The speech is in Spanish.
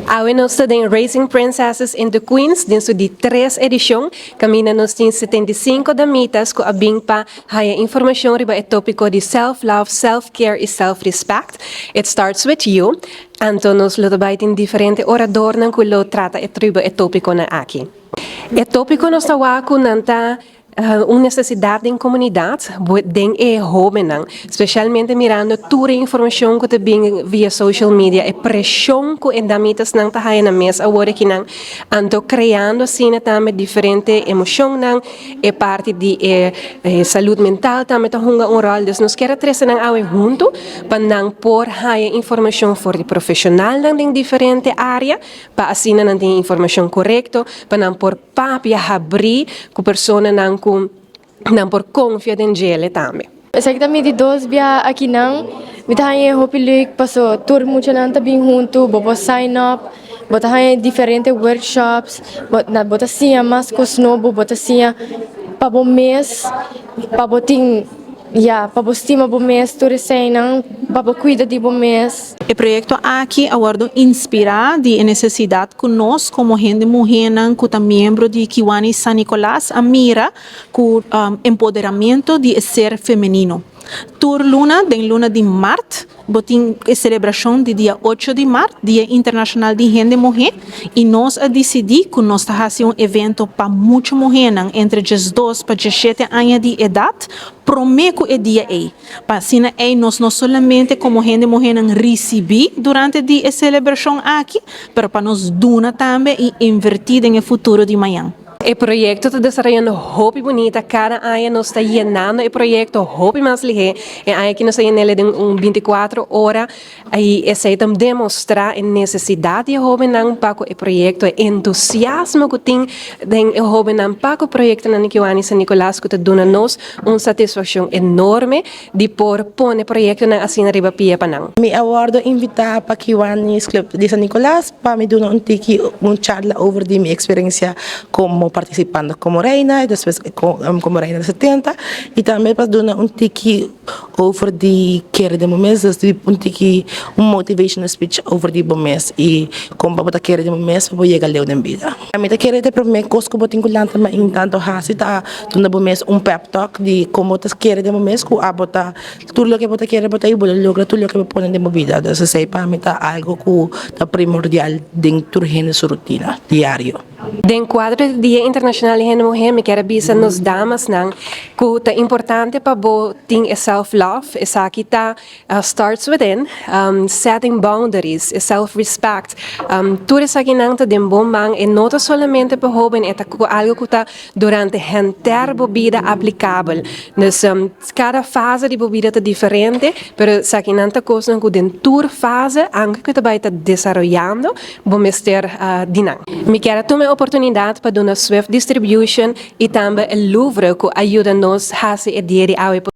Awe nos din Racing Princesses in the Queens, din su di 3 edisyon, kamina nos din 75 damitas ko abing pa haya informasyon riba et topiko di self-love, self-care y self-respect. It starts with you. Anto nos lutabaitin diferente orador ng kulo trata et riba et topiko na aki. Et topiko nos tawaku nanta una necesidad en comunidad, den joven, especialmente mirando toda información que te viene via social media, presión que en damitas nang tahay na mes ahora que nang anto creando assim também diferente emoción nang parte de salud mental também tá hunga rol, dus nos quer tres nang awe junto panang por haya información for de profesional nang ding diferente área pa assim nang ding información correcto panang por papia abrir ku persona nang por confia den gele também. Exactamente dos via aqui não, me tahanha hopilik paso tour mucho nan tabing junto, bobo sign up, bota haye diferente workshops, bota sia mas cosnobo, bota sia pabo mês, pabo ting pabo estima bo mês, tour sei não, pabo cuida de bo mês. O projeto aqui aguardo inspira de necessidade que nós como gente mulher que tá membro de Kiwani San Nicolás a mira com empoderamento de ser feminino. Tur luna, den luna de março, botin celebração de dia 8 de março, Dia Internacional de Gente Mulher, e nós a decidir que nós está fazendo evento para muitas mulheres entre 12 para 17 anos de idade, prometo é dia aí. Para assim nós não somente como gente mulher receber durante a celebração aqui, mas para nós donar também e invertir no futuro de amanhã. El proyecto está desarrollando hopi bonita, cada año nos está llenando el proyecto hopi más lige, el año que nos está llenando de 24 horas, y ese también demostrar la necesidad de joven para el proyecto, el entusiasmo que tiene el joven para el proyecto de Kiwani San Nicolás, que te da nos una satisfacción enorme de por poner el proyecto así arriba pie para Mi awardo invita para Kiwani Club de San Nicolás para me dar un charla over de mi experiencia como participando como reina y después como reina de 70 y también para dar un tiki over de care de mes, un motivational speech over de mes y como para care de mes para llegar a la vida. A mí te quiere te prometo cosas como tengo lanta mas intento hasita tunda mes un pep talk de como te quiere de mes ku abota todo lo que te quiere botar y logra todo lo que me ponen de mi vida. Entonces sei para mí ta algo que ta primordial dentro de su rutina diario. Den quadro do Dia Internacional de Gente Mulher, me quero avisar nos damas que é importante para ter self-love, essa aqui starts within, setting boundaries, self-respect. Tudo isso aqui não está de bom man, e não somente para jovem, é algo que está durante a inteira vida aplicável. Então, cada fase de vida é diferente, mas isso aqui não está coisa que dentro fase, anche que vai estar desenvolvendo, vamos ter dinam. Me quero tomar a oportunidade para dar uma swift distribution e também o Louvre que ajuda nos a fazer a dia